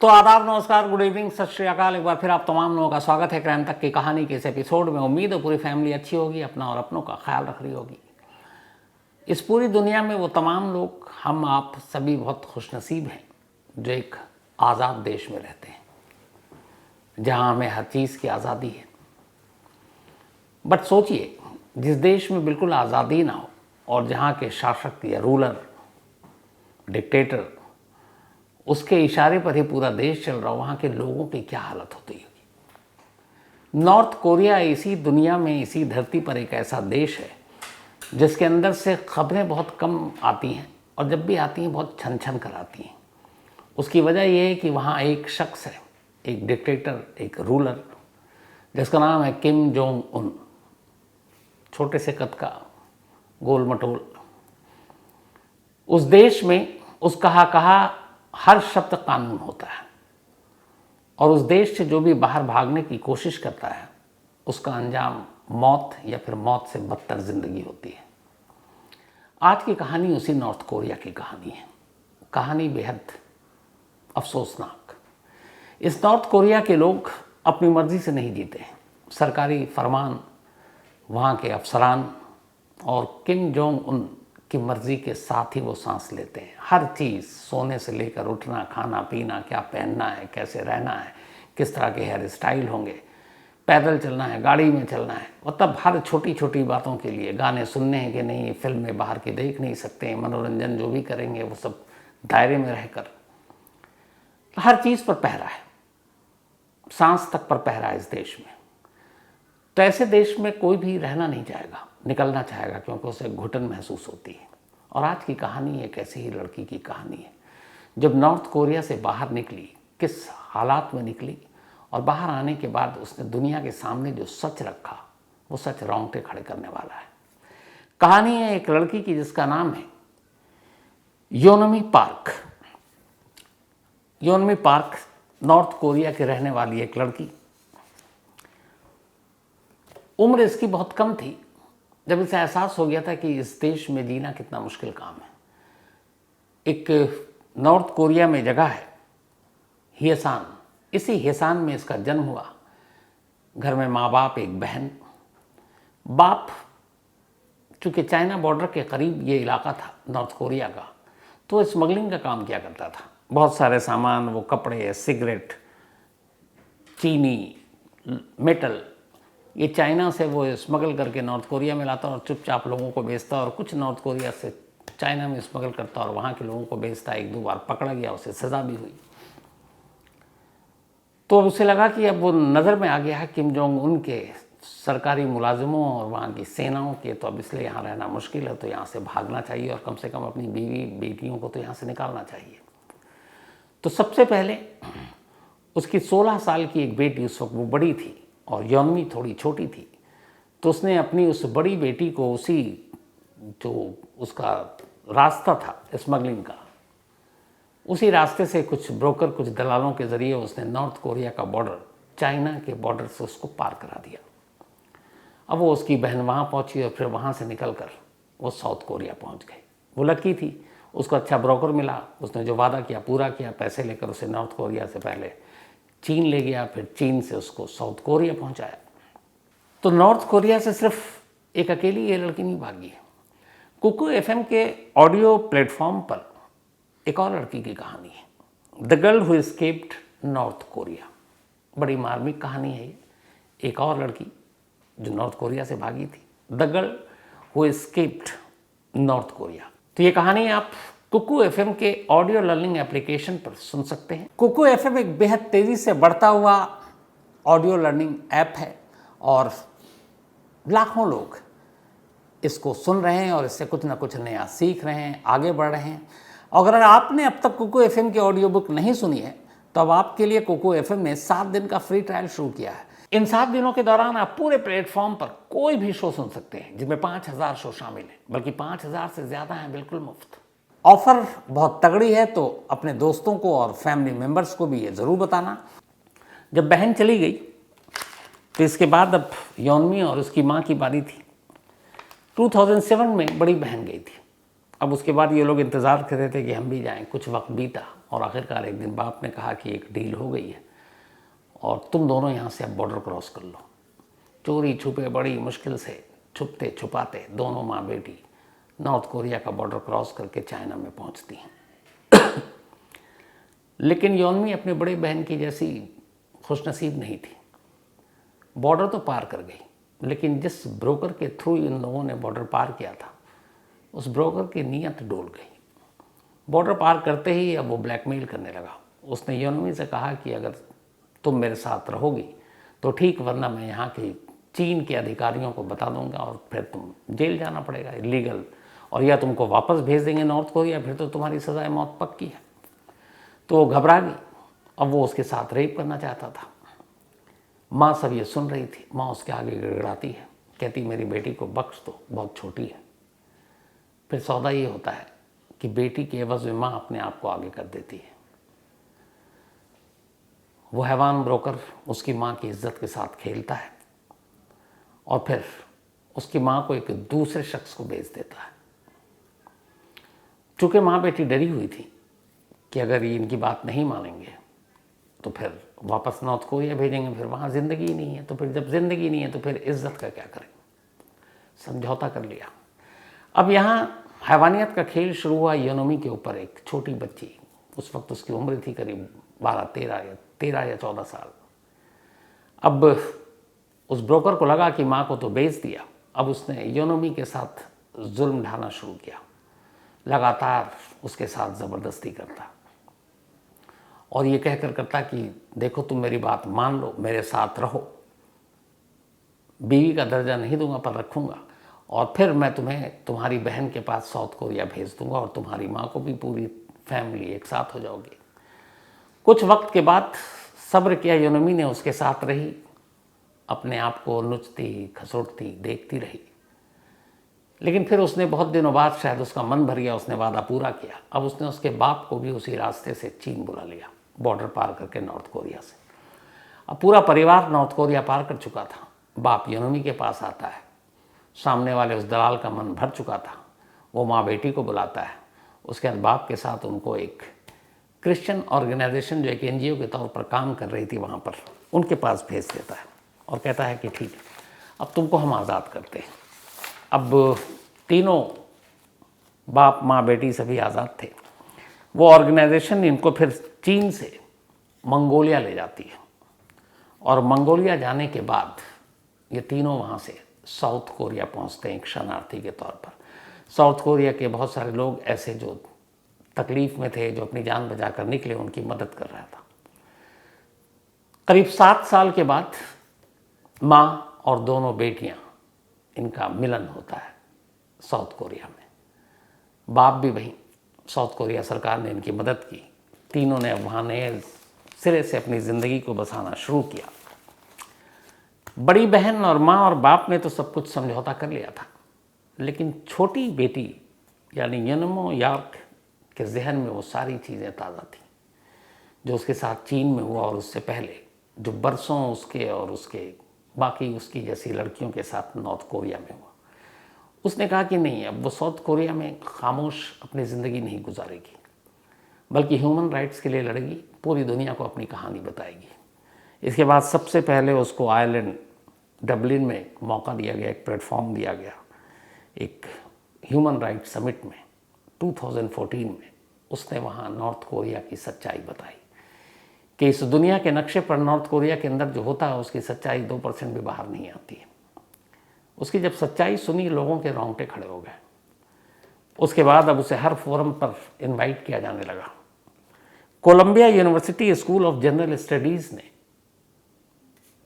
तो आदाब, नमस्कार, गुड इवनिंग, सत श्री अकाल। एक बार फिर आप तमाम लोगों का स्वागत है क्राइम तक की कहानी के इस एपिसोड में। उम्मीद है पूरी फैमिली अच्छी होगी, अपना और अपनों का ख्याल रख रही होगी। इस पूरी दुनिया में वो तमाम लोग, हम आप सभी बहुत खुशनसीब हैं जो एक आज़ाद देश में रहते हैं, जहाँ हमें हर चीज़ की आज़ादी है। बट सोचिए, जिस देश में बिल्कुल आज़ादी ना हो और जहाँ के शासक या रूलर, डिक्टेटर, उसके इशारे पर ही पूरा देश चल रहा हो, वहाँ के लोगों की क्या हालत होती होगी। नॉर्थ कोरिया इसी दुनिया में, इसी धरती पर एक ऐसा देश है जिसके अंदर से खबरें बहुत कम आती हैं और जब भी आती हैं बहुत छन छन कर आती हैं। उसकी वजह यह है कि वहाँ एक शख्स है, एक डिक्टेटर, एक रूलर, जिसका नाम है किम जोंग उन। छोटे से कद का, गोल मटोल। उस देश में उस कहा हर शब्द कानून होता है और उस देश से जो भी बाहर भागने की कोशिश करता है उसका अंजाम मौत या फिर मौत से बदतर जिंदगी होती है। आज की कहानी उसी नॉर्थ कोरिया की कहानी है। कहानी बेहद अफसोसनाक। इस नॉर्थ कोरिया के लोग अपनी मर्जी से नहीं जीते। सरकारी फरमान, वहाँ के अफसरान और किम जोंग उन की मर्जी के साथ ही वो सांस लेते हैं। हर चीज़, सोने से लेकर उठना, खाना पीना, क्या पहनना है, कैसे रहना है, किस तरह के हेयर स्टाइल होंगे, पैदल चलना है, गाड़ी में चलना है, मतलब हर छोटी छोटी बातों के लिए। गाने सुनने हैं कि नहीं, फिल्में बाहर की देख नहीं सकते, मनोरंजन जो भी करेंगे वो सब दायरे में रहकर। हर चीज़ पर पहरा है, सांस तक पर पहरा है इस देश में। तो ऐसे देश में कोई भी रहना नहीं चाहेगा, निकलना चाहेगा, क्योंकि उसे घुटन महसूस होती है। और आज की कहानी एक ऐसी ही लड़की की कहानी है जब नॉर्थ कोरिया से बाहर निकली, किस हालात में निकली, और बाहर आने के बाद उसने दुनिया के सामने जो सच रखा वो सच रोंगटे खड़े करने वाला है। कहानी है एक लड़की की जिसका नाम है योनमी पार्क। योनमी पार्क नॉर्थ कोरिया के रहने वाली एक लड़की। उम्र इसकी बहुत कम थी जब इसे एहसास हो गया था कि इस देश में जीना कितना मुश्किल काम है। एक नॉर्थ कोरिया में जगह है हियसान। इसी हियसान में इसका जन्म हुआ। घर में माँ बाप, एक बहन। बाप चूँकि चाइना बॉर्डर के करीब ये इलाका था नॉर्थ कोरिया का, तो स्मगलिंग का काम किया करता था। बहुत सारे सामान, वो कपड़े, सिगरेट, चीनी, मेटल, ये चाइना से वो स्मगल करके नॉर्थ कोरिया में लाता और चुपचाप लोगों को बेचता, और कुछ नॉर्थ कोरिया से चाइना में स्मगल करता और वहाँ के लोगों को बेचता। एक दो बार पकड़ा गया, उसे सज़ा भी हुई। तो उसे लगा कि अब वो नज़र में आ गया है किम जोंग उन के सरकारी मुलाजिमों और वहाँ की सेनाओं के, तो अब इसलिए यहाँ रहना मुश्किल है, तो यहाँ से भागना चाहिए और कम से कम अपनी बीवी बेटियों को तो यहाँ से निकालना चाहिए। तो सबसे पहले उसकी 16 साल की एक बेटी, उस वक्त वो बड़ी थी और योनमी थोड़ी छोटी थी, तो उसने अपनी उस बड़ी बेटी को उसी जो उसका रास्ता था स्मगलिंग का, उसी रास्ते से कुछ ब्रोकर, कुछ दलालों के ज़रिए उसने नॉर्थ कोरिया का बॉर्डर, चाइना के बॉर्डर से उसको पार करा दिया। अब वो उसकी बहन वहाँ पहुँची और फिर वहाँ से निकल कर वो साउथ कोरिया पहुँच गई। वो लकी थी, उसको अच्छा ब्रोकर मिला। उसने जो वादा किया पूरा किया। पैसे लेकर उसे नॉर्थ कोरिया से पहले चीन ले गया, फिर चीन से उसको साउथ कोरिया पहुंचाया। तो नॉर्थ कोरिया से सिर्फ एक अकेली ये लड़की नहीं भागी है। कुकू एफएम के ऑडियो प्लेटफॉर्म पर एक और लड़की की कहानी है, the girl who escaped north Korea. बड़ी मार्मिक कहानी है ये। एक और लड़की जो नॉर्थ कोरिया से भागी थी, the girl who escaped north Korea. तो ये कहानी आप कुकू एफएम के ऑडियो लर्निंग एप्लीकेशन पर सुन सकते हैं। कुकू एफएम एक बेहद तेज़ी से बढ़ता हुआ ऑडियो लर्निंग ऐप है और लाखों लोग इसको सुन रहे हैं और इससे कुछ ना कुछ नया सीख रहे हैं, आगे बढ़ रहे हैं। अगर आपने अब तक कुकू एफएम की ऑडियो बुक नहीं सुनी है तो अब आपके लिए कुकू एफएम ने 7 दिन का फ्री ट्रायल शुरू किया है। इन 7 दिनों के दौरान आप पूरे प्लेटफॉर्म पर कोई भी शो सुन सकते हैं, जिसमें 5000 शो शामिल हैं, बल्कि 5000 से ज़्यादा हैं बिल्कुल मुफ्त। ऑफ़र बहुत तगड़ी है, तो अपने दोस्तों को और फैमिली मेम्बर्स को भी ये ज़रूर बताना। जब बहन चली गई तो इसके बाद अब योनमी और उसकी माँ की बारी थी। 2007 में बड़ी बहन गई थी अब उसके बाद ये लोग इंतज़ार कर रहे थे कि हम भी जाएं। कुछ वक्त बीता और आखिरकार एक दिन बाप ने कहा कि एक डील हो गई है और तुम दोनों यहाँ से अब बॉर्डर क्रॉस कर लो। चोरी छुपे बड़ी मुश्किल से छुपते छुपाते दोनों माँ बेटी नॉर्थ कोरिया का बॉर्डर क्रॉस करके चाइना में पहुँचती हैं। लेकिन योनमी अपने बड़े बहन की जैसी खुशनसीब नहीं थी। बॉर्डर तो पार कर गई, लेकिन जिस ब्रोकर के थ्रू इन लोगों ने बॉर्डर पार किया था उस ब्रोकर की नीयत डोल गई। बॉर्डर पार करते ही अब वो ब्लैकमेल करने लगा। उसने योनमी से कहा कि अगर तुम मेरे साथ रहोगी तो ठीक, वरना मैं यहाँ के चीन के अधिकारियों को बता दूंगा और फिर तुम जेल जाना पड़ेगा इलीगल, और या तुमको वापस भेज देंगे नॉर्थ कोरिया, फिर तो तुम्हारी सज़ाए मौत पक्की है। तो वो घबरा गई। अब वो उसके साथ रेप करना चाहता था। माँ सब ये सुन रही थी। माँ उसके आगे गिड़गिड़ाती है, कहती मेरी बेटी को बख्श दो, बहुत छोटी है। फिर सौदा ये होता है कि बेटी के एवज में माँ अपने आप को आगे कर देती है। वो हैवान ब्रोकर उसकी माँ की इज्जत के साथ खेलता है और फिर उसकी माँ को एक दूसरे शख्स को बेच देता है। चूँकि माँ बेटी डरी हुई थी कि अगर ये इनकी बात नहीं मानेंगे तो फिर वापस नॉर्थ कोरिया भेजेंगे, फिर वहाँ ज़िंदगी ही नहीं है। तो फिर जब ज़िंदगी नहीं है तो फिर इज्जत का क्या करें। समझौता कर लिया। अब यहाँ हैवानियत का खेल शुरू हुआ योनमी के ऊपर। एक छोटी बच्ची, उस वक्त उसकी उम्र थी करीब 13 या 14 साल। अब उस ब्रोकर को लगा कि माँ को तो बेच दिया, अब उसने योनमी के साथ जुल्म ढाना शुरू किया। लगातार उसके साथ ज़बरदस्ती करता और ये कहकर करता कि देखो तुम मेरी बात मान लो, मेरे साथ रहो, बीवी का दर्जा नहीं दूंगा पर रखूंगा, और फिर मैं तुम्हें तुम्हारी बहन के पास साउथ कोरिया भेज दूंगा और तुम्हारी माँ को भी, पूरी फैमिली एक साथ हो जाओगी। कुछ वक्त के बाद सब्र किया योनमी ने, उसके साथ रही, अपने आप को नुचती खसोटती देखती रही। लेकिन फिर उसने बहुत दिनों बाद, शायद उसका मन भर गया, उसने वादा पूरा किया। अब उसने उसके बाप को भी उसी रास्ते से चीन बुला लिया, बॉर्डर पार करके नॉर्थ कोरिया से। अब पूरा परिवार नॉर्थ कोरिया पार कर चुका था। बाप योनमी के पास आता है। सामने वाले उस दलाल का मन भर चुका था। वो माँ बेटी को बुलाता है। उसके बाद बाप के साथ उनको एक क्रिश्चियन ऑर्गेनाइजेशन जो एक NGO के तौर पर काम कर रही थी वहाँ पर, उनके पास भेज देता है और कहता है कि ठीक है, अब तुमको हम आज़ाद करते हैं। अब तीनों बाप माँ बेटी सभी आज़ाद थे। वो ऑर्गेनाइजेशन इनको फिर चीन से मंगोलिया ले जाती है और मंगोलिया जाने के बाद ये तीनों वहाँ से साउथ कोरिया पहुँचते हैं एक शरणार्थी के तौर पर। साउथ कोरिया के बहुत सारे लोग ऐसे जो तकलीफ़ में थे, जो अपनी जान बचाकर निकले, उनकी मदद कर रहा था। करीब 7 साल के बाद माँ और दोनों बेटियाँ, इनका मिलन होता है साउथ कोरिया में। बाप भी वहीं, साउथ कोरिया सरकार ने इनकी मदद की। तीनों ने वहाँ नए सिरे से अपनी ज़िंदगी को बसाना शुरू किया। बड़ी बहन और माँ और बाप ने तो सब कुछ समझौता कर लिया था, लेकिन छोटी बेटी यानी योनमी यार्क के जहन में वो सारी चीज़ें ताज़ा थी जो उसके साथ चीन में हुआ और उससे पहले जो बरसों उसके और उसके बाकी उसकी जैसी लड़कियों के साथ नॉर्थ कोरिया में हुआ। उसने कहा कि नहीं, अब वो साउथ कोरिया में खामोश अपनी ज़िंदगी नहीं गुजारेगी, बल्कि ह्यूमन राइट्स के लिए लड़ेगी, पूरी दुनिया को अपनी कहानी बताएगी। इसके बाद सबसे पहले उसको आयरलैंड डबलिन में एक मौका दिया गया, एक प्लेटफॉर्म दिया गया, एक ह्यूमन राइट्स समिट में 2014 में। उसने वहाँ नॉर्थ कोरिया की सच्चाई बताई कि इस दुनिया के नक्शे पर नॉर्थ कोरिया के अंदर जो होता है उसकी सच्चाई 2% भी बाहर नहीं आती है। उसकी जब सच्चाई सुनी, लोगों के रोंगटे खड़े हो गए। उसके बाद अब उसे हर फोरम पर इनवाइट किया जाने लगा। Columbia University School of General Studies ने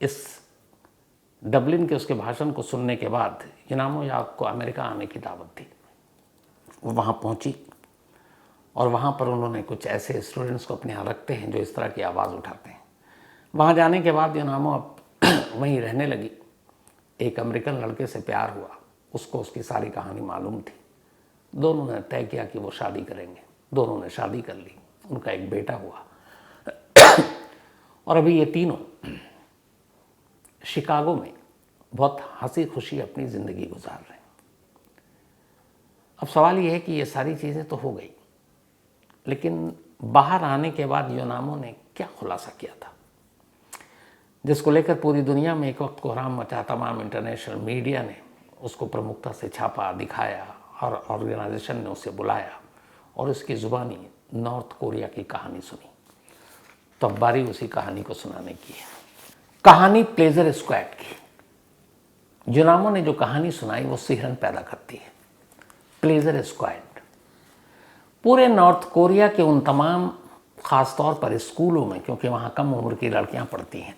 इस डबलिन के उसके भाषण को सुनने के बाद योनमी यार्क को अमेरिका आने की दावत दी। वो वहाँ पहुँची और वहाँ पर उन्होंने कुछ ऐसे स्टूडेंट्स को अपने यहाँ रखते हैं जो इस तरह की आवाज़ उठाते हैं। वहाँ जाने के बाद योनमी अब वहीं रहने लगी। एक अमेरिकन लड़के से प्यार हुआ, उसको उसकी सारी कहानी मालूम थी। दोनों ने तय किया कि वो शादी करेंगे। दोनों ने शादी कर ली, उनका एक बेटा हुआ और अभी ये तीनों शिकागो में बहुत हंसी खुशी अपनी ज़िंदगी गुजार रहे हैं। अब सवाल ये है कि ये सारी चीज़ें तो हो गई, लेकिन बाहर आने के बाद यूनामो ने क्या खुलासा किया था, जिसको लेकर पूरी दुनिया में एक वक्त कोहराम मचा। तमाम इंटरनेशनल मीडिया ने उसको प्रमुखता से छापा, दिखाया, और ऑर्गेनाइजेशन ने उसे बुलाया और उसकी ज़ुबानी नॉर्थ कोरिया की कहानी सुनी। तो अब बारी उसी कहानी को सुनाने की है। कहानी प्लेजर स्क्वाड की। यूनामो ने जो कहानी सुनाई वो सिहरन पैदा करती है। प्लेजर स्क्वाड पूरे नॉर्थ कोरिया के उन तमाम, ख़ासतौर पर स्कूलों में, क्योंकि वहाँ कम उम्र की लड़कियाँ पढ़ती हैं,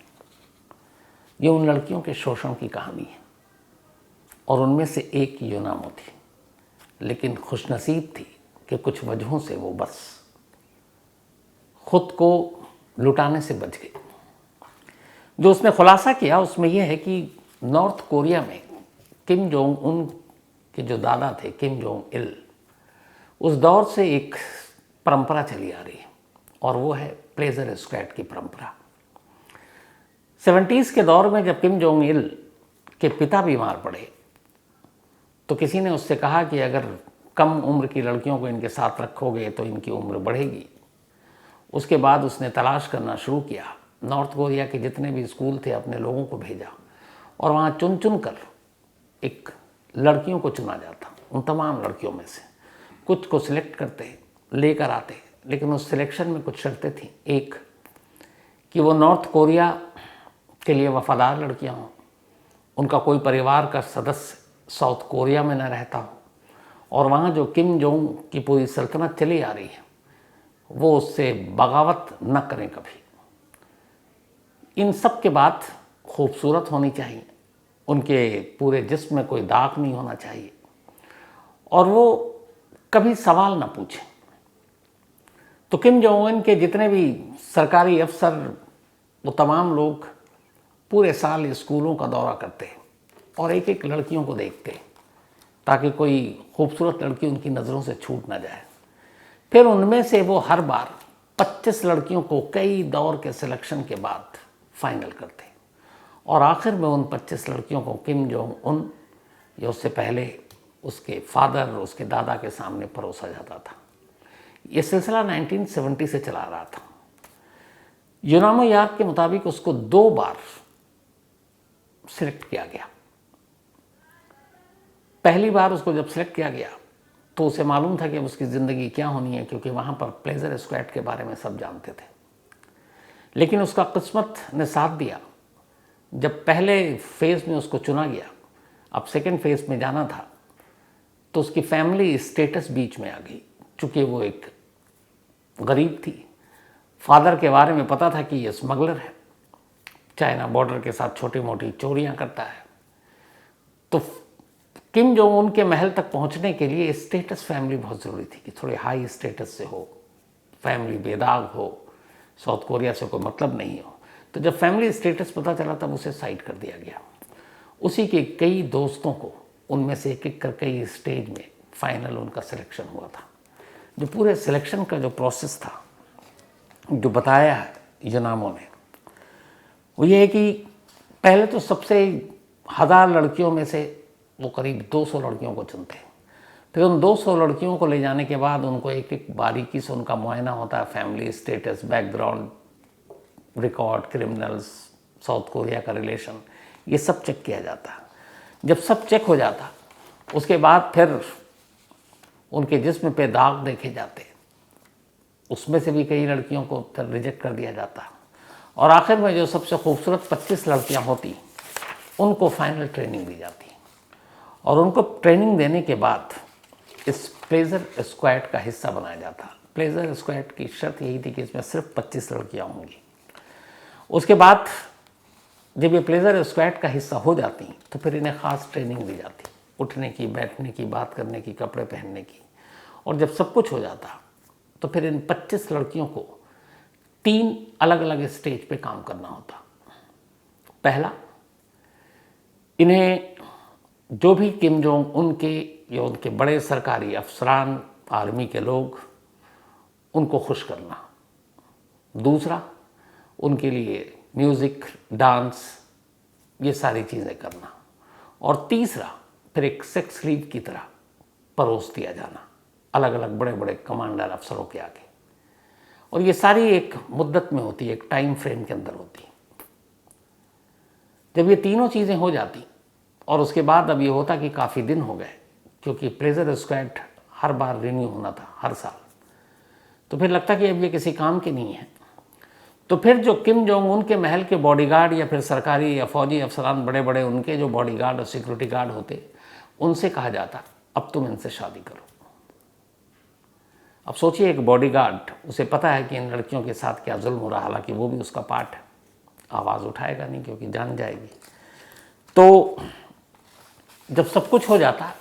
ये उन लड़कियों के शोषण की कहानी है। और उनमें से एक यूनामो थी, लेकिन खुशनसीब थी कि कुछ वजहों से वो बस खुद को लुटाने से बच गई। जो उसने खुलासा किया उसमें यह है कि नॉर्थ कोरिया में किम जोंग उन के जो दादा थे, किम जोंग इल, उस दौर से एक परंपरा चली आ रही है, और वो है प्लेजर स्क्वाड की परंपरा। 70s के दौर में जब किम जोंग इल के पिता बीमार पड़े तो किसी ने उससे कहा कि अगर कम उम्र की लड़कियों को इनके साथ रखोगे तो इनकी उम्र बढ़ेगी। उसके बाद उसने तलाश करना शुरू किया, नॉर्थ कोरिया के जितने भी स्कूल थे अपने लोगों को भेजा, और वहाँ चुन चुन कर एक लड़कियों को चुना जाता। उन तमाम लड़कियों में से कुछ को सिलेक्ट करते, लेकर आते, लेकिन उस सिलेक्शन में कुछ शर्तें थीं। एक, कि वो नॉर्थ कोरिया के लिए वफादार लड़कियां हों, उनका कोई परिवार का सदस्य साउथ कोरिया में न रहता हो, और वहाँ जो किम जोंग की पूरी सल्तनत चली आ रही है वो उससे बगावत न करें कभी। इन सब के बाद खूबसूरत होनी चाहिए, उनके पूरे जिस्म में कोई दाग नहीं होना चाहिए, और वो कभी सवाल ना पूछे। तो किम जोंग उन के जितने भी सरकारी अफसर, वो तमाम लोग पूरे साल स्कूलों का दौरा करते और एक एक लड़कियों को देखते ताकि कोई खूबसूरत लड़की उनकी नज़रों से छूट ना जाए। फिर उनमें से वो हर बार 25 लड़कियों को कई दौर के सिलेक्शन के बाद फाइनल करते, और आखिर में उन 25 लड़कियों को किम जोंग उन या उससे पहले उसके फादर, उसके दादा के सामने परोसा जाता था। ये सिलसिला 1970 से चला रहा था। यूनामो याक के मुताबिक उसको 2 बार सिलेक्ट किया गया। पहली बार उसको जब सिलेक्ट किया गया तो उसे मालूम था कि उसकी ज़िंदगी क्या होनी है, क्योंकि वहाँ पर प्लेजर स्क्वाड के बारे में सब जानते थे। लेकिन उसका किस्मत ने साथ दिया। जब पहले फेज़ में उसको चुना गया, अब सेकंड फेज़ में जाना था, तो उसकी फैमिली स्टेटस बीच में आ गई। चूँकि वो एक गरीब थी, फादर के बारे में पता था कि ये स्मगलर है, चाइना बॉर्डर के साथ छोटी मोटी चोरियां करता है। तो किम जोंग उन के महल तक पहुंचने के लिए स्टेटस फैमिली बहुत ज़रूरी थी, कि थोड़ी हाई स्टेटस से हो, फैमिली बेदाग हो, साउथ कोरिया से कोई मतलब नहीं हो। तो जब फैमिली स्टेटस पता चला तब उसे साइड कर दिया गया। उसी के कई दोस्तों को, उनमें से एक एक कर कई स्टेज में फाइनल उनका सिलेक्शन हुआ था। जो पूरे सिलेक्शन का जो प्रोसेस था, जो बताया है यूनामो ने, वो ये है कि पहले तो सबसे 1000 लड़कियों में से वो करीब 200 लड़कियों को चुनते हैं। फिर उन 200 लड़कियों को ले जाने के बाद उनको एक एक बारीकी से उनका मुआयना होता है, family status, background, record, criminals, south Korea का रिलेशन, ये सब चेक किया जाता है। जब सब चेक हो जाता उसके बाद फिर उनके जिस्म पे दाग देखे जाते, उसमें से भी कई लड़कियों को फिर रिजेक्ट कर दिया जाता, और आखिर में जो सबसे खूबसूरत 25 लड़कियां होती उनको फाइनल ट्रेनिंग दी जाती, और उनको ट्रेनिंग देने के बाद इस प्लेजर स्क्वाड का हिस्सा बनाया जाता। प्लेजर स्क्वाड की शर्त यही थी कि इसमें सिर्फ 25 लड़कियां होंगी। उसके बाद जब ये प्लेजर स्क्वाड का हिस्सा हो जाती तो फिर इन्हें ख़ास ट्रेनिंग दी जाती, उठने की, बैठने की, बात करने की, कपड़े पहनने की। और जब सब कुछ हो जाता तो फिर इन 25 लड़कियों को 3 अलग अलग स्टेज पे काम करना होता। पहला, इन्हें जो भी किम जोंग उनके या उनके बड़े सरकारी अफसरान, आर्मी के लोग, उनको खुश करना। दूसरा, उनके लिए म्यूज़िक, डांस, ये सारी चीज़ें करना। और तीसरा, फिर एक सेक्स स्लीव की तरह परोस दिया जाना अलग अलग बड़े बड़े कमांडर अफसरों के आगे। और ये सारी एक मुद्दत में होती है, एक टाइम फ्रेम के अंदर होती है। जब ये तीनों चीज़ें हो जाती और उसके बाद अब ये होता कि काफ़ी दिन हो गए, क्योंकि प्लेजर स्क्वाड हर बार रिन्यू होना था हर साल, तो फिर लगता कि अब ये किसी काम के नहीं है। तो फिर जो किम जोंग उन के महल के बॉडीगार्ड या फिर सरकारी या फौजी अफसरान बड़े बड़े उनके जो बॉडीगार्ड और सिक्योरिटी गार्ड होते, उनसे कहा जाता अब तुम इनसे शादी करो। अब सोचिए एक बॉडीगार्ड, उसे पता है कि इन लड़कियों के साथ क्या जुल्म हो रहा, हालांकि वो भी उसका पार्ट है, आवाज़ उठाएगा नहीं क्योंकि जान जाएगी। तो जब सब कुछ हो जाता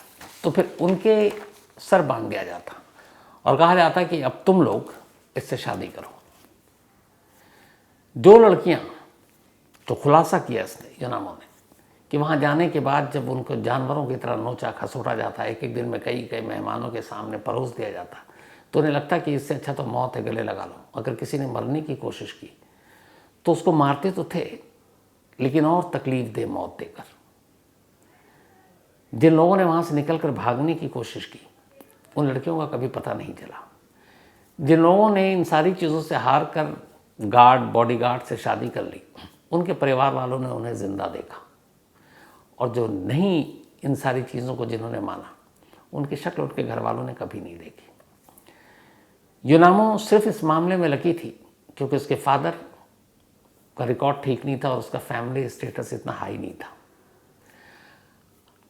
तो फिर उनके सर बांध दिया जाता और कहा जाता कि अब तुम लोग इससे शादी करो। दो लड़कियां, तो खुलासा किया इसने यूनामो ने कि वहाँ जाने के बाद जब उनको जानवरों की तरह नोचा खसोटा जाता, एक एक दिन में कई कई मेहमानों के सामने परोस दिया जाता, तो उन्हें लगता कि इससे अच्छा तो मौत है, गले लगा लो। अगर किसी ने मरने की कोशिश की तो उसको मारते तो थे, लेकिन और तकलीफ दे मौत देकर। जिन लोगों ने वहाँ से निकलकर भागने की कोशिश की उन लड़कियों का कभी पता नहीं चला। जिन लोगों ने इन सारी चीज़ों से हार कर गार्ड बॉडीगार्ड से शादी कर ली, उनके परिवार वालों ने उन्हें जिंदा देखा, और जो नहीं इन सारी चीज़ों को जिन्होंने माना, उनकी शक्ल उनके घर वालों ने कभी नहीं देखी। यूनामो सिर्फ इस मामले में लकी थी क्योंकि उसके फादर का रिकॉर्ड ठीक नहीं था और उसका फैमिली स्टेटस इतना हाई नहीं था।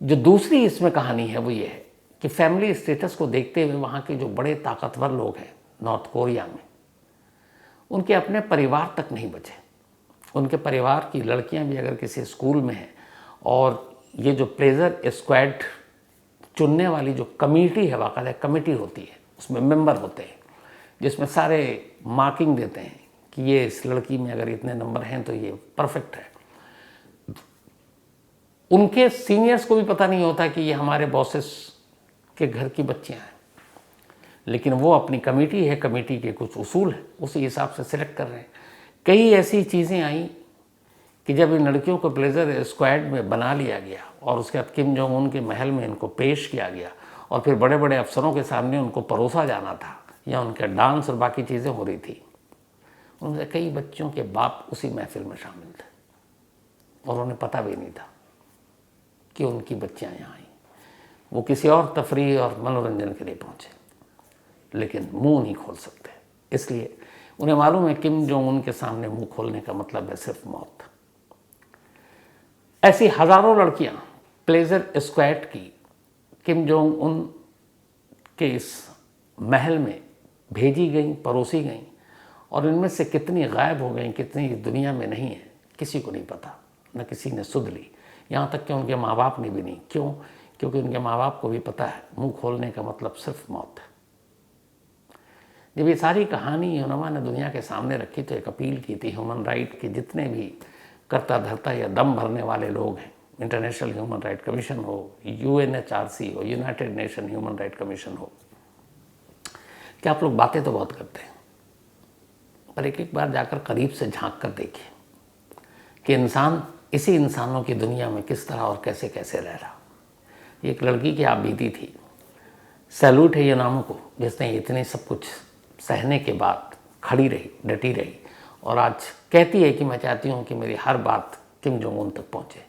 जो दूसरी इसमें कहानी है वो ये है कि फैमिली स्टेटस को देखते हुए वहाँ के जो बड़े ताकतवर लोग हैं नॉर्थ कोरिया में, उनके अपने परिवार तक नहीं बचे। उनके परिवार की लड़कियां भी अगर किसी स्कूल में हैं, और ये जो प्लेजर स्क्वाड चुनने वाली जो कमेटी है, बाकायदा कमेटी होती है, उसमें मेंबर होते हैं जिसमें सारे मार्किंग देते हैं कि ये इस लड़की में अगर इतने नंबर हैं तो ये परफेक्ट है। उनके सीनियर्स को भी पता नहीं होता कि ये हमारे बॉसेस के घर की बच्चियां हैं, लेकिन वो अपनी कमेटी है, कमेटी के कुछ उसूल हैं, उसी हिसाब से सिलेक्ट कर रहे हैं। कई ऐसी चीज़ें आई कि जब इन लड़कियों को प्लेजर स्क्वाड में बना लिया गया और उसके बाद किम जोंग उन के महल में इनको पेश किया गया और फिर बड़े बड़े अफसरों के सामने उनको परोसा जाना था, या उनका डांस और बाकी चीज़ें हो रही थी, उनसे कई बच्चों के बाप उसी महफिल में शामिल थे और उन्हें पता भी नहीं था कि उनकी बच्चियाँ यहाँ आई। वो किसी और तफरीह और मनोरंजन के लिए पहुँचे, लेकिन मुंह नहीं खोल सकते, इसलिए उन्हें मालूम है किम जोंग उन के सामने मुंह खोलने का मतलब है सिर्फ मौत। ऐसी हजारों लड़कियां प्लेजर स्क्वाड की किम जोंग उन के इस महल में भेजी गई, परोसी गई, और इनमें से कितनी गायब हो गई, कितनी दुनिया में नहीं है, किसी को नहीं पता, न किसी ने सुध ली, यहाँ तक कि उनके माँ बाप ने भी नहीं। क्यों? क्योंकि उनके माँ बाप को भी पता है मुंह खोलने का मतलब सिर्फ मौत है। जब ये सारी कहानी यूनामो ने दुनिया के सामने रखी तो एक अपील की थी ह्यूमन राइट के जितने भी करता धरता या दम भरने वाले लोग हैं, इंटरनेशनल ह्यूमन राइट कमीशन हो, UNHRC हो, United nation human right commission हो, कि आप लोग बातें तो बहुत करते हैं, पर एक एक बार जाकर करीब से झांक कर देखिए कि इंसान इसी इंसानों की दुनिया में किस तरह और कैसे कैसे रह रहा। एक लड़की की आप बीती थी, सैल्यूट है यूनामो को, जिसने इतने सब कुछ सहने के बाद खड़ी रही, डटी रही, और आज कहती है कि मैं चाहती हूँ कि मेरी हर बात किम जोंग उन तक पहुँचे।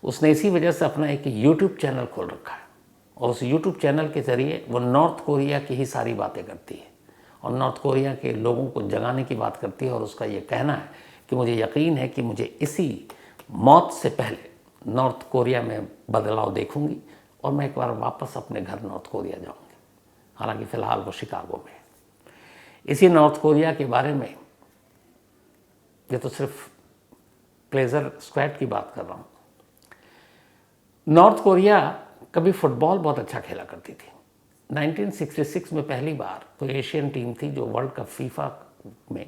उसने इसी वजह से अपना एक यूट्यूब चैनल खोल रखा है, और उस यूट्यूब चैनल के ज़रिए वो नॉर्थ कोरिया की ही सारी बातें करती है और नॉर्थ कोरिया के लोगों को जगाने की बात करती है। और उसका ये कहना है कि मुझे यकीन है कि मुझे इसी मौत से पहले नॉर्थ कोरिया में बदलाव देखूंगी और मैं एक बार वापस अपने घर नॉर्थ कोरिया जाऊंगी। हालांकि फ़िलहाल वो शिकागो में है। इसी नॉर्थ कोरिया के बारे में, ये तो सिर्फ प्लेजर स्क्वाड की बात कर रहा हूँ, नॉर्थ कोरिया कभी फुटबॉल बहुत अच्छा खेला करती थी। 1966 में पहली बार कोई एशियन टीम थी जो वर्ल्ड कप फीफा में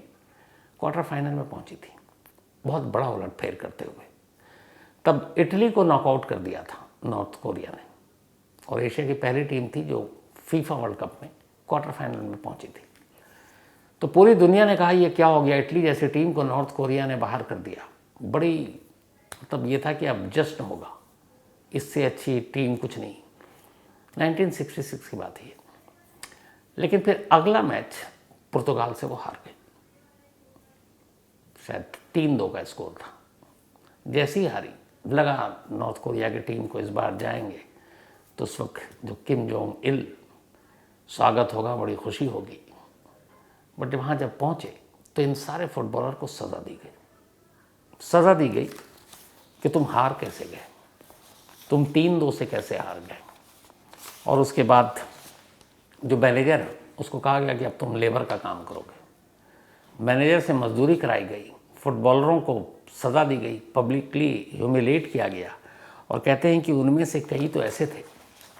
क्वार्टर फाइनल में पहुंची थी, बहुत बड़ा उलटफेर करते हुए। तब इटली को नॉकआउट कर दिया था नॉर्थ कोरिया ने, और एशिया की पहली टीम थी जो फीफा वर्ल्ड कप में क्वार्टर फाइनल में पहुंची थी। तो पूरी दुनिया ने कहा ये क्या हो गया, इटली जैसी टीम को नॉर्थ कोरिया ने बाहर कर दिया। बड़ी मतलब ये था कि अब जश्न होगा, इससे अच्छी टीम कुछ नहीं। 1966 की बात है। लेकिन फिर अगला मैच पुर्तगाल से वो हार गए, शायद 3-2 का स्कोर था। जैसी हारी, लगा नॉर्थ कोरिया की टीम को इस बार जाएंगे तो उस वक्त जो किम जोंग इल स्वागत होगा, बड़ी खुशी होगी। बट वहाँ जब पहुँचे तो इन सारे फुटबॉलर को सज़ा दी गई। सज़ा दी गई कि तुम हार कैसे गए, तुम 3-2 से कैसे हार गए। और उसके बाद जो मैनेजर है उसको कहा गया कि अब तुम लेबर का काम करोगे। मैनेजर से मजदूरी कराई गई, फुटबॉलरों को सज़ा दी गई, पब्लिकली ह्यूमिलेट किया गया। और कहते हैं कि उनमें से कई तो ऐसे थे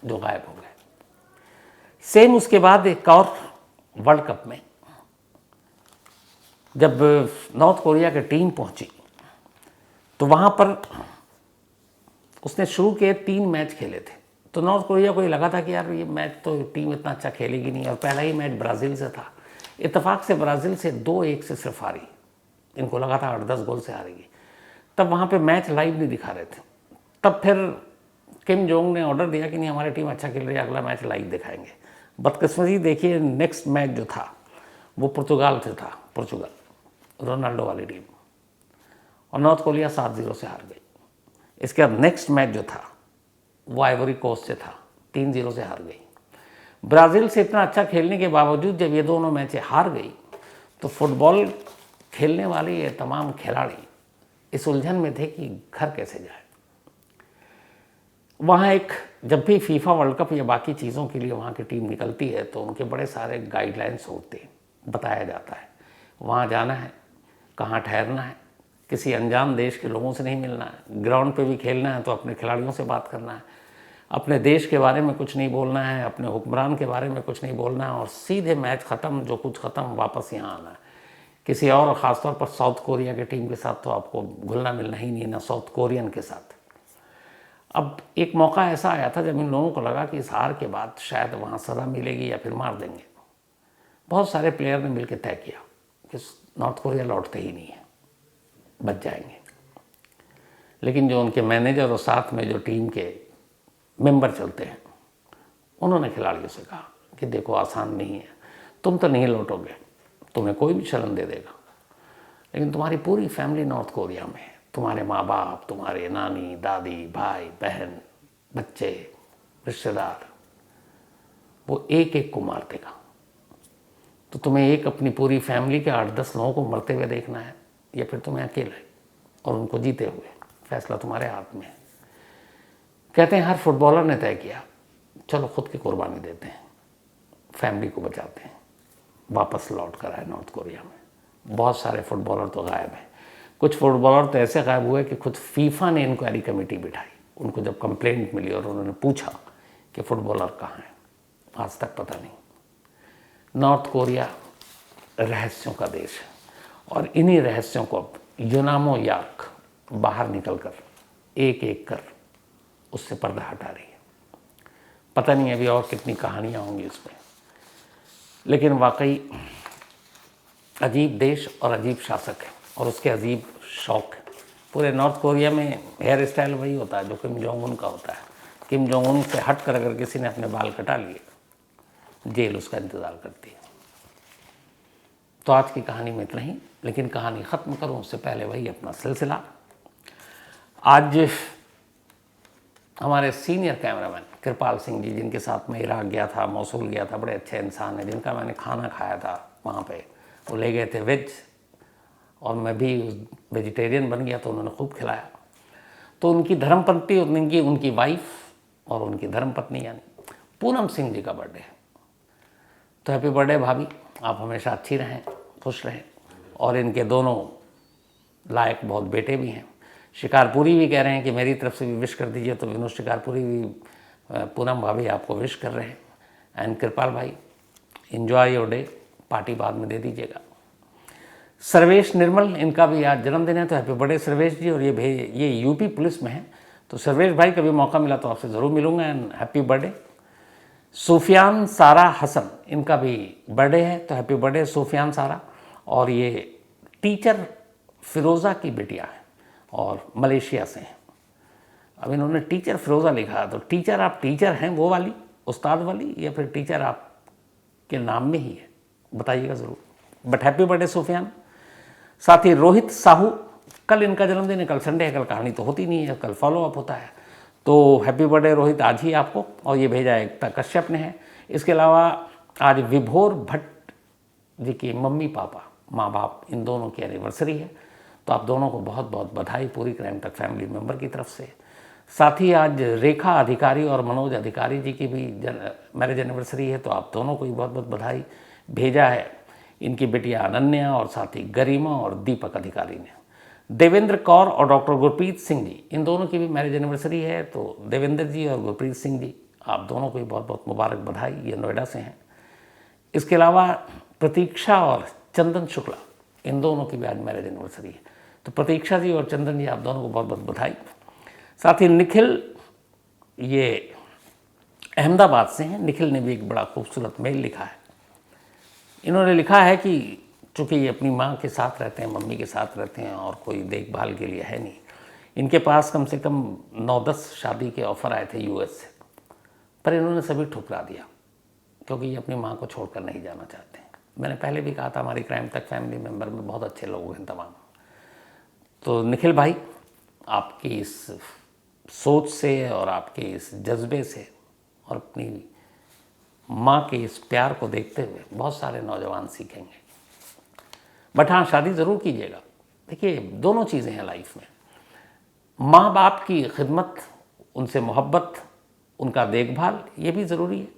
जो गायब हो गए। सेम उसके बाद एक और वर्ल्ड कप में जब नॉर्थ कोरिया की टीम पहुंची तो वहाँ पर उसने शुरू के 3 मैच खेले थे। तो नॉर्थ कोरिया को ये लगा था कि यार ये मैच तो टीम इतना अच्छा खेलेगी नहीं, और पहला ही मैच ब्राज़ील से था। इत्तेफाक से ब्राज़ील से 2-1 से सिर्फ हारी, इनको लगा था 8-10 गोल से हारेगी। तब वहाँ पे मैच लाइव नहीं दिखा रहे थे। तब फिर किम जोंग ने ऑर्डर दिया कि नहीं, हमारी टीम अच्छा खेल रही है, अगला मैच लाइव दिखाएंगे। बदकिस्मती देखिए, नेक्स्ट मैच जो था वो पुर्तगाल से था, पुर्तगाल रोनाल्डो वाली टीम, और नॉर्थ कोरिया 7-0 से हार गई। इसके बाद नेक्स्ट मैच जो था वो आइवरी कोस्ट से था, 3-0 से हार गई। ब्राज़ील से इतना अच्छा खेलने के बावजूद जब ये दोनों मैचें हार गई तो फुटबॉल खेलने वाले ये तमाम खिलाड़ी इस उलझन में थे कि घर कैसे जाए। वहाँ एक जब भी फीफा वर्ल्ड कप या बाकी चीज़ों के लिए वहाँ की टीम निकलती है तो उनके बड़े सारे गाइडलाइंस होते हैं, बताया जाता है वहाँ जाना है, कहाँ ठहरना है, किसी अनजान देश के लोगों से नहीं मिलना है, ग्राउंड पे भी खेलना है तो अपने खिलाड़ियों से बात करना है, अपने देश के बारे में कुछ नहीं बोलना है, अपने हुक्मरान के बारे में कुछ नहीं बोलना है, और सीधे मैच ख़त्म, जो कुछ ख़त्म, वापस यहाँ आना है। किसी और ख़ासतौर पर साउथ कोरिया की टीम के साथ तो आपको घुलना मिलना ही नहीं, ना साउथ कोरियन के साथ। अब एक मौका ऐसा आया था जब इन लोगों को लगा कि इस हार के बाद शायद वहाँ सज़ा मिलेगी या फिर मार देंगे। बहुत सारे प्लेयर ने मिलकर तय किया कि नॉर्थ कोरिया लौटते ही नहीं है, बच जाएंगे। लेकिन जो उनके मैनेजर और साथ में जो टीम के मेंबर चलते हैं, उन्होंने खिलाड़ियों से कहा कि देखो आसान नहीं है, तुम तो नहीं लौटोगे, तुम्हें कोई भी शरण दे देगा, लेकिन तुम्हारी पूरी फैमिली नॉर्थ कोरिया में है, तुम्हारे माँ बाप, तुम्हारे नानी दादी, भाई बहन, बच्चे, रिश्तेदार, वो एक एक को मार देगा। तो तुम्हें एक अपनी पूरी फैमिली के 8-10 लोगों को मरते हुए देखना है या फिर तुम्हें अकेले और उनको जीते हुए, फैसला तुम्हारे हाथ में है। कहते हैं हर फुटबॉलर ने तय किया चलो खुद की कुर्बानी देते हैं, फैमिली को बचाते हैं, वापस लौट कर आए नॉर्थ कोरिया में। बहुत सारे फुटबॉलर तो गायब हैं। कुछ फुटबॉलर तो ऐसे गायब हुए कि खुद फीफा ने इंक्वायरी कमेटी बिठाई। उनको जब कंप्लेंट मिली और उन्होंने पूछा कि फुटबॉलर कहाँ हैं, आज तक पता नहीं। नॉर्थ कोरिया रहस्यों का देश है, और इन्हीं रहस्यों को अब यूनामो यार्क बाहर निकल कर एक एक कर उससे पर्दा हटा रही है। पता नहीं अभी और कितनी कहानियाँ होंगी इसमें, लेकिन वाकई अजीब देश और अजीब शासक है और उसके अजीब शौक है। पूरे नॉर्थ कोरिया में हेयर स्टाइल वही होता है जो किम जोंग उन का होता है। किम जोंग उन से हट कर अगर किसी ने अपने बाल कटा लिए, जेल उसका इंतज़ार करती है। तो आज की कहानी में इतना ही, लेकिन कहानी ख़त्म करूँ उससे पहले वही अपना सिलसिला। आज हमारे सीनियर कैमरामैन कृपाल सिंह जी, जिनके साथ मैं इराक गया था, मौसूल गया था, बड़े अच्छे इंसान हैं, जिनका मैंने खाना खाया था वहाँ पे, वो ले गए थे वेज और मैं भी वेजिटेरियन बन गया तो उन्होंने खूब खिलाया। तो उनकी धर्मपत्नी, उनकी वाइफ और उनकी धर्मपत्नी यानी पूनम सिंह जी का बर्थडे है। तो हैप्पी बर्थडे भाभी, आप हमेशा अच्छी रहें, खुश रहें, और इनके दोनों लायक बहुत बेटे भी हैं। शिकारपुरी भी कह रहे हैं कि मेरी तरफ से भी विश कर दीजिए, तो विनोद शिकारपुरी भी पूनम भाभी आपको विश कर रहे हैं। एंड कृपाल भाई, एंजॉय योर डे, पार्टी बाद में दे दीजिएगा। सर्वेश निर्मल, इनका भी आज जन्मदिन है, तो हैप्पी बर्थडे सर्वेश जी। और ये यूपी पुलिस में है, तो सर्वेश भाई कभी मौका मिला तो आपसे ज़रूर मिलूँगा, एंड हैप्पी बर्थडे। सूफियान सारा हसन, इनका भी बर्थडे है, तो हैप्पी बर्थडे सूफियान सारा। और ये टीचर फिरोज़ा की बिटिया है और मलेशिया से हैं। अब इन्होंने टीचर फिरोज़ा लिखा, तो टीचर आप टीचर हैं वो वाली, उस्ताद वाली या फिर टीचर आपके नाम में ही है, बताइएगा ज़रूर। But happy birthday Sufiyan. साथ ही रोहित साहू, कल इनका जन्मदिन है, कल संडे है, कल कहानी तो होती नहीं है, कल फॉलो अप होता है। तो हैप्पी बर्थडे रोहित आज ही आपको, और ये भेजा एकता कश्यप ने है। इसके अलावा आज विभोर भट्ट जी की मम्मी पापा, माँ बाप, इन दोनों की एनिवर्सरी है, तो आप दोनों को बहुत बहुत बधाई पूरी क्राइम तक फैमिली मेम्बर की तरफ से। साथ ही आज रेखा अधिकारी और मनोज अधिकारी जी की भी मैरिज एनिवर्सरी है, तो आप दोनों को भी बहुत बहुत बधाई भेजा है इनकी बेटियां अनन्या और साथ ही गरिमा और दीपक अधिकारी ने। देवेंद्र कौर और डॉक्टर गुरप्रीत सिंह जी, इन दोनों की भी मैरिज एनिवर्सरी है, तो देवेंद्र जी और गुरप्रीत सिंह जी आप दोनों को भी बहुत बहुत मुबारक बधाई, ये नोएडा से हैं। इसके अलावा प्रतीक्षा और चंदन शुक्ला, इन दोनों की भी आज मैरिज एनिवर्सरी है, तो प्रतीक्षा जी और चंदन जी आप दोनों को बहुत बहुत बधाई। साथ ही निखिल, ये अहमदाबाद से हैं, निखिल ने भी एक बड़ा खूबसूरत मेल लिखा है। इन्होंने लिखा है कि चूँकि ये अपनी माँ के साथ रहते हैं, मम्मी के साथ रहते हैं और कोई देखभाल के लिए है नहीं, इनके पास कम से कम 9-10 शादी के ऑफ़र आए थे यूएस से, पर इन्होंने सभी ठुकरा दिया क्योंकि ये अपनी माँ को छोड़कर नहीं जाना चाहते हैं। मैंने पहले भी कहा था हमारी क्राइम तक फैमिली मेम्बर में बहुत अच्छे लोग हैं तमाम। तो निखिल भाई, आपकी इस सोच से और आपके इस जज्बे से और अपनी माँ के इस प्यार को देखते हुए बहुत सारे नौजवान सीखेंगे। बट हाँ, शादी ज़रूर कीजिएगा। देखिए, दोनों चीज़ें हैं लाइफ में, माँ बाप की खिदमत, उनसे मोहब्बत, उनका देखभाल, ये भी ज़रूरी है,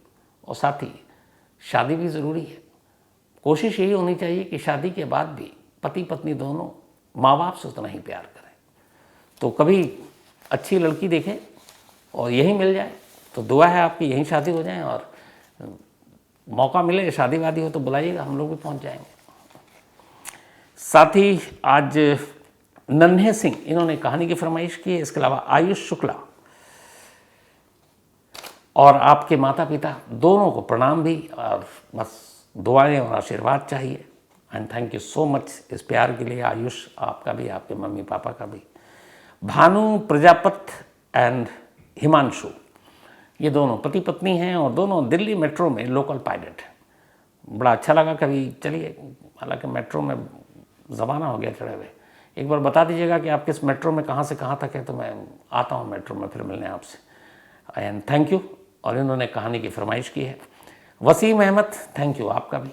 और साथ ही शादी भी ज़रूरी है। कोशिश यही होनी चाहिए कि शादी के बाद भी पति पत्नी दोनों माँ बाप से उतना ही प्यार करें। तो कभी अच्छी लड़की देखें और यही मिल जाए तो दुआ है आपकी यहीं शादी हो जाए, और मौका मिले शादी वादी हो तो बुलाइएगा, हम लोग भी पहुंच जाएंगे। साथ ही आज नन्हे सिंह, इन्होंने कहानी की फरमाइश की है। इसके अलावा आयुष शुक्ला और आपके माता पिता दोनों को प्रणाम भी, और बस दुआएं और आशीर्वाद चाहिए। And thank you so much इस प्यार के लिए आयुष, आपका भी, आपके मम्मी पापा का भी। भानु प्रजापत एंड हिमांशु, ये दोनों पति पत्नी हैं और दोनों दिल्ली मेट्रो में लोकल पायलट हैं। बड़ा अच्छा लगा, कभी चलिए, हालांकि मेट्रो में ज़माना हो गया चढ़े हुए, एक बार बता दीजिएगा कि आप किस मेट्रो में कहाँ से कहाँ तक है, तो मैं आता हूँ मेट्रो में फिर मिलने आपसे। And thank you. और इन्होंने कहानी की फरमाइश की है। वसीम अहमद, थैंक यू आपका भी।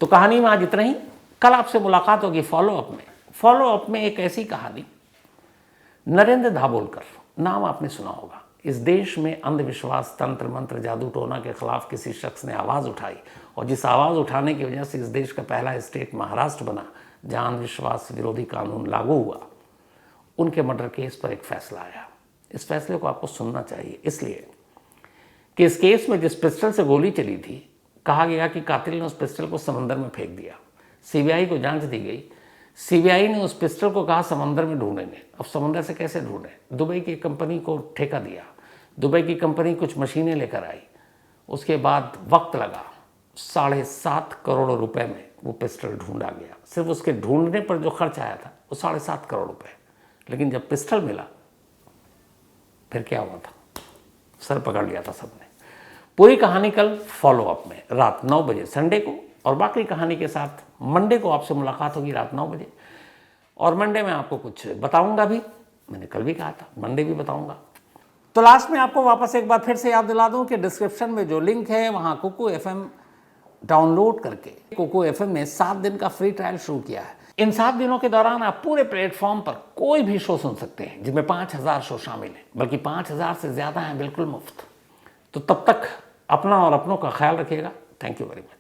तो कहानी में आज इतना ही, कल आपसे मुलाकात होगी फॉलो अप में। फॉलो अप में एक ऐसी कहानी, नरेंद्र दाभोलकर, नाम आपने सुना होगा। इस देश में अंधविश्वास, तंत्र मंत्र, जादू टोना के खिलाफ किसी शख्स ने आवाज़ उठाई, और जिस आवाज़ उठाने की वजह से इस देश का पहला स्टेट महाराष्ट्र बना जहां अंधविश्वास विरोधी कानून लागू हुआ, उनके मर्डर केस पर एक फैसला आया। इस फैसले को आपको सुनना चाहिए, इसलिए कि इस केस में जिस पिस्टल से गोली चली थी, कहा गया कि कातिल ने उस पिस्टल को समंदर में फेंक दिया। सीबीआई को जांच दी गई, सीबीआई ने उस पिस्टल को कहा समंदर में ढूंढेंगे। अब समंदर से कैसे ढूंढें? दुबई की कंपनी को ठेका दिया, दुबई की कंपनी कुछ मशीनें लेकर आई, उसके बाद वक्त लगा, 7.5 करोड़ रुपए में वो पिस्टल ढूंढा गया। सिर्फ उसके ढूंढने पर जो खर्च आया था वो 7.5 करोड़ रुपए। लेकिन जब पिस्टल मिला फिर क्या हुआ था, सर पकड़ लिया था सबने। पूरी कहानी कल फॉलो अप में रात 9 बजे संडे को, और बाकी कहानी के साथ मंडे को आपसे मुलाकात होगी रात 9 बजे। और मंडे में आपको कुछ बताऊंगा भी, मैंने कल भी कहा था मंडे भी बताऊंगा। तो लास्ट में आपको वापस एक बार फिर से याद दिला दूं कि डिस्क्रिप्शन में जो लिंक है वहां कुकू FM डाउनलोड करके कुकू FM में 7 दिन का फ्री ट्रायल शुरू किया है। इन 7 दिनों के दौरान आप पूरे प्लेटफॉर्म पर कोई भी शो सुन सकते हैं, जिनमें 5000 शो शामिल हैं, बल्कि 5000 से ज़्यादा हैं बिल्कुल मुफ्त। तो तब तक अपना और अपनों का ख्याल रखिएगा। Thank you very much.